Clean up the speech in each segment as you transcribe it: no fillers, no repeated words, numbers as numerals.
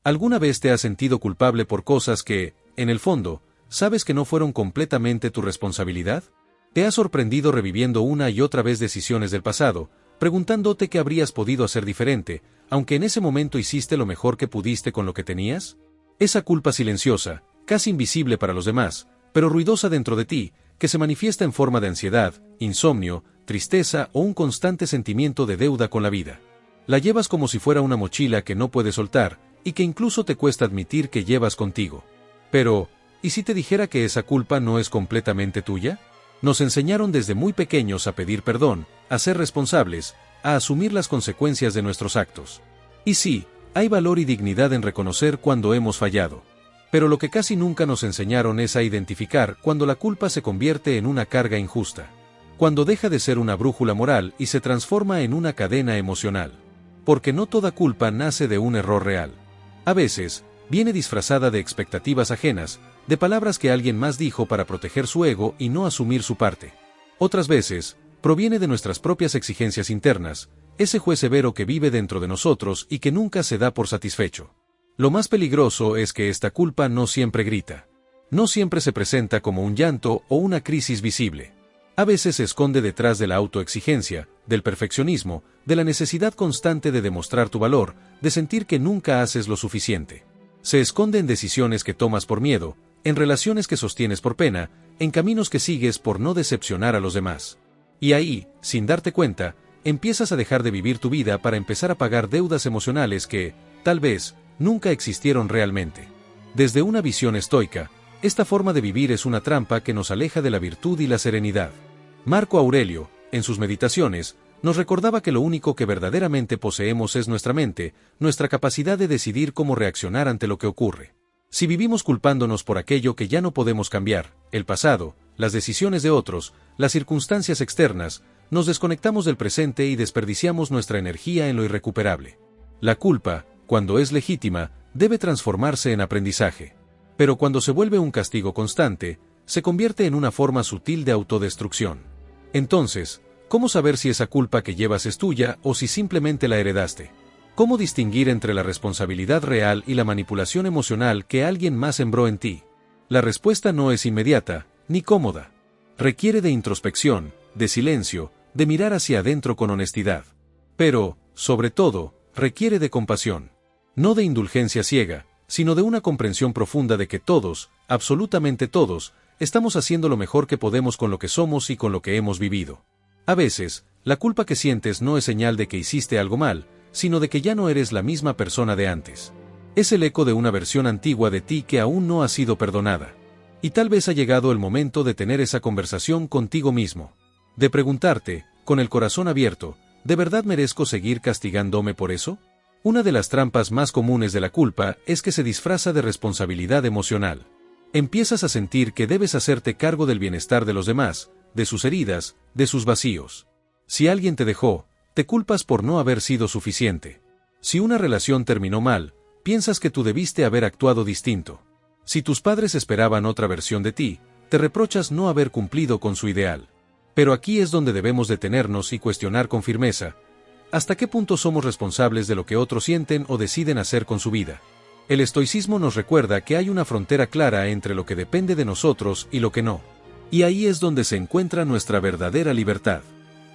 ¿Alguna vez te has sentido culpable por cosas que, en el fondo, sabes que no fueron completamente tu responsabilidad? ¿Te has sorprendido reviviendo una y otra vez decisiones del pasado, preguntándote qué habrías podido hacer diferente, aunque en ese momento hiciste lo mejor que pudiste con lo que tenías? Esa culpa silenciosa, casi invisible para los demás, pero ruidosa dentro de ti, que se manifiesta en forma de ansiedad, insomnio, tristeza o un constante sentimiento de deuda con la vida. La llevas como si fuera una mochila que no puedes soltar, y que incluso te cuesta admitir que llevas contigo. Pero, ¿y si te dijera que esa culpa no es completamente tuya? Nos enseñaron desde muy pequeños a pedir perdón, a ser responsables, a asumir las consecuencias de nuestros actos. Y sí, hay valor y dignidad en reconocer cuando hemos fallado. Pero lo que casi nunca nos enseñaron es a identificar cuando la culpa se convierte en una carga injusta. Cuando deja de ser una brújula moral y se transforma en una cadena emocional. Porque no toda culpa nace de un error real. A veces, viene disfrazada de expectativas ajenas, de palabras que alguien más dijo para proteger su ego y no asumir su parte. Otras veces, proviene de nuestras propias exigencias internas, ese juez severo que vive dentro de nosotros y que nunca se da por satisfecho. Lo más peligroso es que esta culpa no siempre grita. No siempre se presenta como un llanto o una crisis visible. A veces se esconde detrás de la autoexigencia, del perfeccionismo, de la necesidad constante de demostrar tu valor, de sentir que nunca haces lo suficiente. Se esconde en decisiones que tomas por miedo, en relaciones que sostienes por pena, en caminos que sigues por no decepcionar a los demás. Y ahí, sin darte cuenta, empiezas a dejar de vivir tu vida para empezar a pagar deudas emocionales que, tal vez, nunca existieron realmente. Desde una visión estoica, esta forma de vivir es una trampa que nos aleja de la virtud y la serenidad. Marco Aurelio, en sus meditaciones, nos recordaba que lo único que verdaderamente poseemos es nuestra mente, nuestra capacidad de decidir cómo reaccionar ante lo que ocurre. Si vivimos culpándonos por aquello que ya no podemos cambiar, el pasado, las decisiones de otros, las circunstancias externas, nos desconectamos del presente y desperdiciamos nuestra energía en lo irrecuperable. La culpa, cuando es legítima, debe transformarse en aprendizaje. Pero cuando se vuelve un castigo constante, se convierte en una forma sutil de autodestrucción. Entonces, ¿cómo saber si esa culpa que llevas es tuya o si simplemente la heredaste? ¿Cómo distinguir entre la responsabilidad real y la manipulación emocional que alguien más sembró en ti? La respuesta no es inmediata, ni cómoda. Requiere de introspección, de silencio, de mirar hacia adentro con honestidad. Pero, sobre todo, requiere de compasión. No de indulgencia ciega, sino de una comprensión profunda de que todos, absolutamente todos, estamos haciendo lo mejor que podemos con lo que somos y con lo que hemos vivido. A veces, la culpa que sientes no es señal de que hiciste algo mal, sino de que ya no eres la misma persona de antes. Es el eco de una versión antigua de ti que aún no ha sido perdonada. Y tal vez ha llegado el momento de tener esa conversación contigo mismo. De preguntarte, con el corazón abierto, ¿de verdad merezco seguir castigándome por eso? Una de las trampas más comunes de la culpa es que se disfraza de responsabilidad emocional. Empiezas a sentir que debes hacerte cargo del bienestar de los demás, de sus heridas, de sus vacíos. Si alguien te dejó, te culpas por no haber sido suficiente. Si una relación terminó mal, piensas que tú debiste haber actuado distinto. Si tus padres esperaban otra versión de ti, te reprochas no haber cumplido con su ideal. Pero aquí es donde debemos detenernos y cuestionar con firmeza, ¿hasta qué punto somos responsables de lo que otros sienten o deciden hacer con su vida? El estoicismo nos recuerda que hay una frontera clara entre lo que depende de nosotros y lo que no. Y ahí es donde se encuentra nuestra verdadera libertad.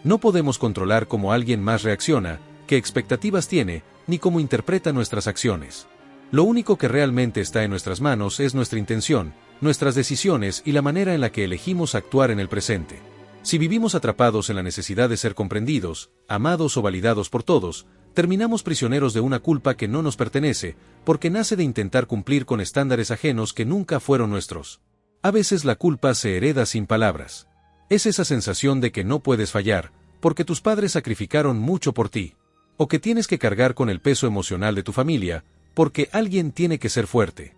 No podemos controlar cómo alguien más reacciona, qué expectativas tiene, ni cómo interpreta nuestras acciones. Lo único que realmente está en nuestras manos es nuestra intención, nuestras decisiones y la manera en la que elegimos actuar en el presente. Si vivimos atrapados en la necesidad de ser comprendidos, amados o validados por todos, terminamos prisioneros de una culpa que no nos pertenece, porque nace de intentar cumplir con estándares ajenos que nunca fueron nuestros. A veces la culpa se hereda sin palabras. Es esa sensación de que no puedes fallar, porque tus padres sacrificaron mucho por ti. O que tienes que cargar con el peso emocional de tu familia, porque alguien tiene que ser fuerte.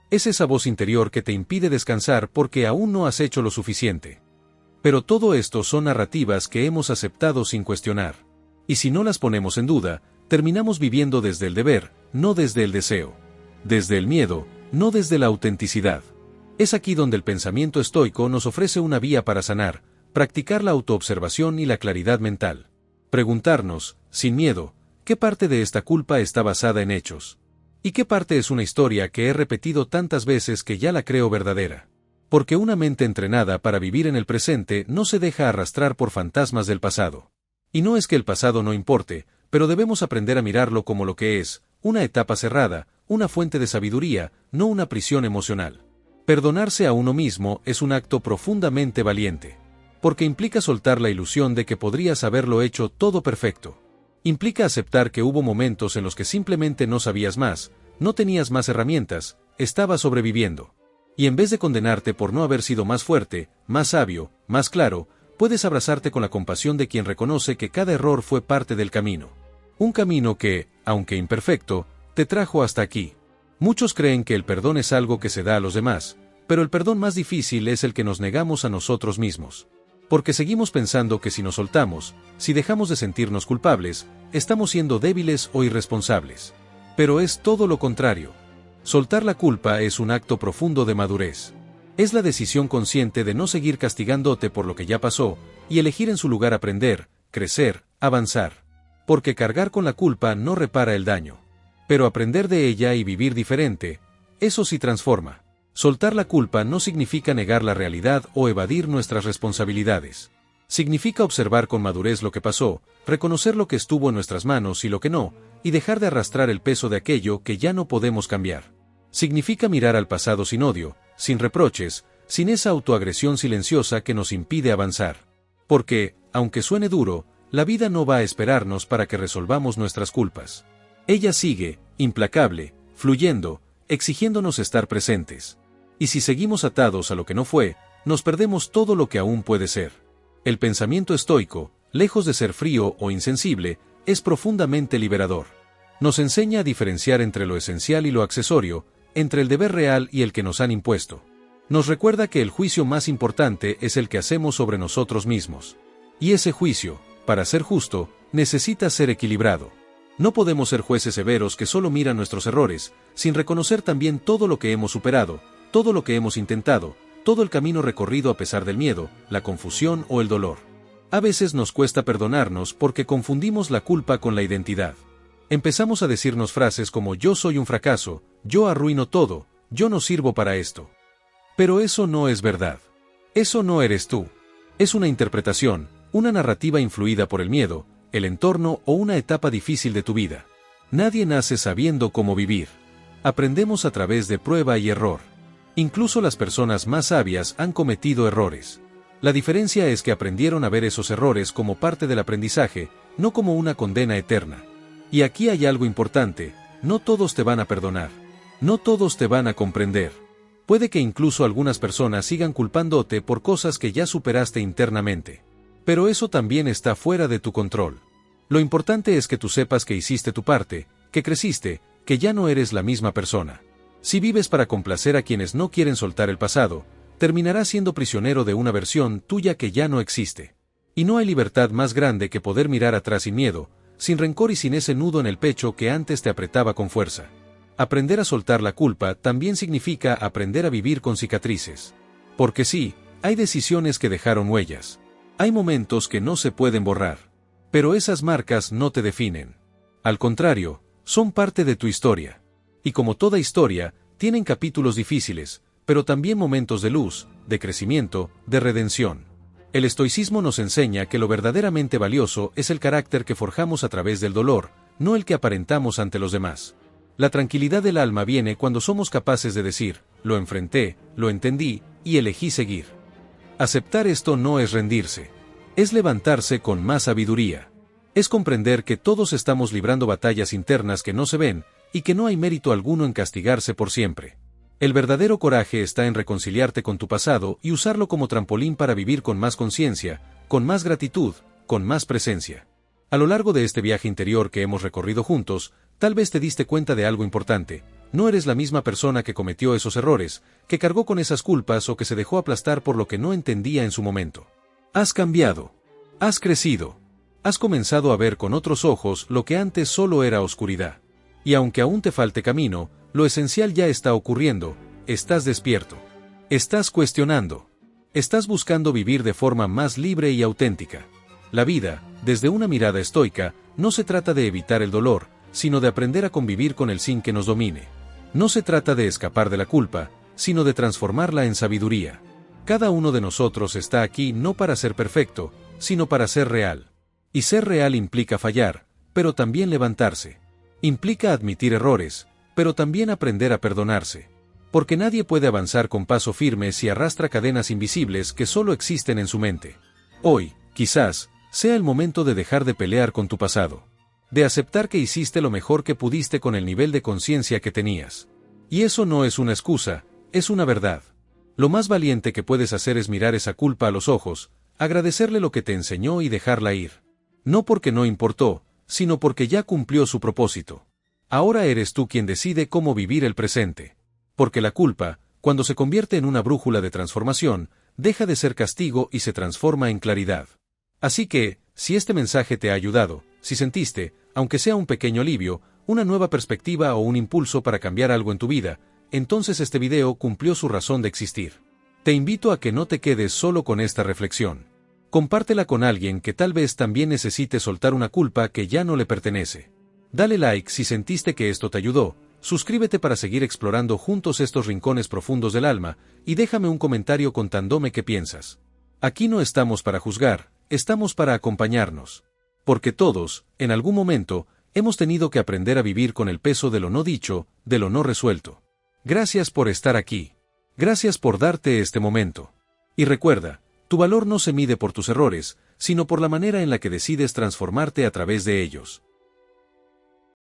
Es esa voz interior que te impide descansar porque aún no has hecho lo suficiente. Pero todo esto son narrativas que hemos aceptado sin cuestionar. Y si no las ponemos en duda, terminamos viviendo desde el deber, no desde el deseo. Desde el miedo, no desde la autenticidad. Es aquí donde el pensamiento estoico nos ofrece una vía para sanar, practicar la autoobservación y la claridad mental. Preguntarnos, sin miedo, ¿qué parte de esta culpa está basada en hechos? ¿Y qué parte es una historia que he repetido tantas veces que ya la creo verdadera? Porque una mente entrenada para vivir en el presente no se deja arrastrar por fantasmas del pasado. Y no es que el pasado no importe, pero debemos aprender a mirarlo como lo que es, una etapa cerrada, una fuente de sabiduría, no una prisión emocional. Perdonarse a uno mismo es un acto profundamente valiente. Porque implica soltar la ilusión de que podrías haberlo hecho todo perfecto. Implica aceptar que hubo momentos en los que simplemente no sabías más, no tenías más herramientas, estabas sobreviviendo. Y en vez de condenarte por no haber sido más fuerte, más sabio, más claro, puedes abrazarte con la compasión de quien reconoce que cada error fue parte del camino. Un camino que, aunque imperfecto, te trajo hasta aquí. Muchos creen que el perdón es algo que se da a los demás, pero el perdón más difícil es el que nos negamos a nosotros mismos. Porque seguimos pensando que si nos soltamos, si dejamos de sentirnos culpables, estamos siendo débiles o irresponsables. Pero es todo lo contrario. Soltar la culpa es un acto profundo de madurez. Es la decisión consciente de no seguir castigándote por lo que ya pasó, y elegir en su lugar aprender, crecer, avanzar. Porque cargar con la culpa no repara el daño. Pero aprender de ella y vivir diferente, eso sí transforma. Soltar la culpa no significa negar la realidad o evadir nuestras responsabilidades. Significa observar con madurez lo que pasó, reconocer lo que estuvo en nuestras manos y lo que no, y dejar de arrastrar el peso de aquello que ya no podemos cambiar. Significa mirar al pasado sin odio, sin reproches, sin esa autoagresión silenciosa que nos impide avanzar. Porque, aunque suene duro, la vida no va a esperarnos para que resolvamos nuestras culpas. Ella sigue, implacable, fluyendo, exigiéndonos estar presentes. Y si seguimos atados a lo que no fue, nos perdemos todo lo que aún puede ser. El pensamiento estoico, lejos de ser frío o insensible, es profundamente liberador. Nos enseña a diferenciar entre lo esencial y lo accesorio, entre el deber real y el que nos han impuesto. Nos recuerda que el juicio más importante es el que hacemos sobre nosotros mismos. Y ese juicio, para ser justo, necesita ser equilibrado. No podemos ser jueces severos que solo miran nuestros errores, sin reconocer también todo lo que hemos superado, todo lo que hemos intentado, todo el camino recorrido a pesar del miedo, la confusión o el dolor. A veces nos cuesta perdonarnos porque confundimos la culpa con la identidad. Empezamos a decirnos frases como yo soy un fracaso, yo arruino todo, yo no sirvo para esto. Pero eso no es verdad. Eso no eres tú. Es una interpretación, una narrativa influida por el miedo, el entorno o una etapa difícil de tu vida. Nadie nace sabiendo cómo vivir. Aprendemos a través de prueba y error. Incluso las personas más sabias han cometido errores. La diferencia es que aprendieron a ver esos errores como parte del aprendizaje, no como una condena eterna. Y aquí hay algo importante, no todos te van a perdonar. No todos te van a comprender. Puede que incluso algunas personas sigan culpándote por cosas que ya superaste internamente. Pero eso también está fuera de tu control. Lo importante es que tú sepas que hiciste tu parte, que creciste, que ya no eres la misma persona. Si vives para complacer a quienes no quieren soltar el pasado, terminarás siendo prisionero de una versión tuya que ya no existe. Y no hay libertad más grande que poder mirar atrás sin miedo, sin rencor y sin ese nudo en el pecho que antes te apretaba con fuerza. Aprender a soltar la culpa también significa aprender a vivir con cicatrices. Porque sí, hay decisiones que dejaron huellas. Hay momentos que no se pueden borrar. Pero esas marcas no te definen. Al contrario, son parte de tu historia. Y como toda historia, tienen capítulos difíciles, pero también momentos de luz, de crecimiento, de redención. El estoicismo nos enseña que lo verdaderamente valioso es el carácter que forjamos a través del dolor, no el que aparentamos ante los demás. La tranquilidad del alma viene cuando somos capaces de decir, lo enfrenté, lo entendí, y elegí seguir. Aceptar esto no es rendirse. Es levantarse con más sabiduría. Es comprender que todos estamos librando batallas internas que no se ven, y que no hay mérito alguno en castigarse por siempre. El verdadero coraje está en reconciliarte con tu pasado y usarlo como trampolín para vivir con más conciencia, con más gratitud, con más presencia. A lo largo de este viaje interior que hemos recorrido juntos, tal vez te diste cuenta de algo importante. No eres la misma persona que cometió esos errores, que cargó con esas culpas o que se dejó aplastar por lo que no entendía en su momento. Has cambiado. Has crecido. Has comenzado a ver con otros ojos lo que antes solo era oscuridad. Y aunque aún te falte camino, lo esencial ya está ocurriendo, estás despierto. Estás cuestionando. Estás buscando vivir de forma más libre y auténtica. La vida, desde una mirada estoica, no se trata de evitar el dolor, sino de aprender a convivir con él sin que nos domine. No se trata de escapar de la culpa, sino de transformarla en sabiduría. Cada uno de nosotros está aquí no para ser perfecto, sino para ser real. Y ser real implica fallar, pero también levantarse. Implica admitir errores, pero también aprender a perdonarse. Porque nadie puede avanzar con paso firme si arrastra cadenas invisibles que solo existen en su mente. Hoy, quizás, sea el momento de dejar de pelear con tu pasado. De aceptar que hiciste lo mejor que pudiste con el nivel de conciencia que tenías. Y eso no es una excusa, es una verdad. Lo más valiente que puedes hacer es mirar esa culpa a los ojos, agradecerle lo que te enseñó y dejarla ir. No porque no importó, sino porque ya cumplió su propósito. Ahora eres tú quien decide cómo vivir el presente. Porque la culpa, cuando se convierte en una brújula de transformación, deja de ser castigo y se transforma en claridad. Así que, si este mensaje te ha ayudado, si sentiste, aunque sea un pequeño alivio, una nueva perspectiva o un impulso para cambiar algo en tu vida, entonces este video cumplió su razón de existir. Te invito a que no te quedes solo con esta reflexión. Compártela con alguien que tal vez también necesite soltar una culpa que ya no le pertenece. Dale like si sentiste que esto te ayudó, suscríbete para seguir explorando juntos estos rincones profundos del alma, y déjame un comentario contándome qué piensas. Aquí no estamos para juzgar, estamos para acompañarnos. Porque todos, en algún momento, hemos tenido que aprender a vivir con el peso de lo no dicho, de lo no resuelto. Gracias por estar aquí. Gracias por darte este momento. Y recuerda, tu valor no se mide por tus errores, sino por la manera en la que decides transformarte a través de ellos.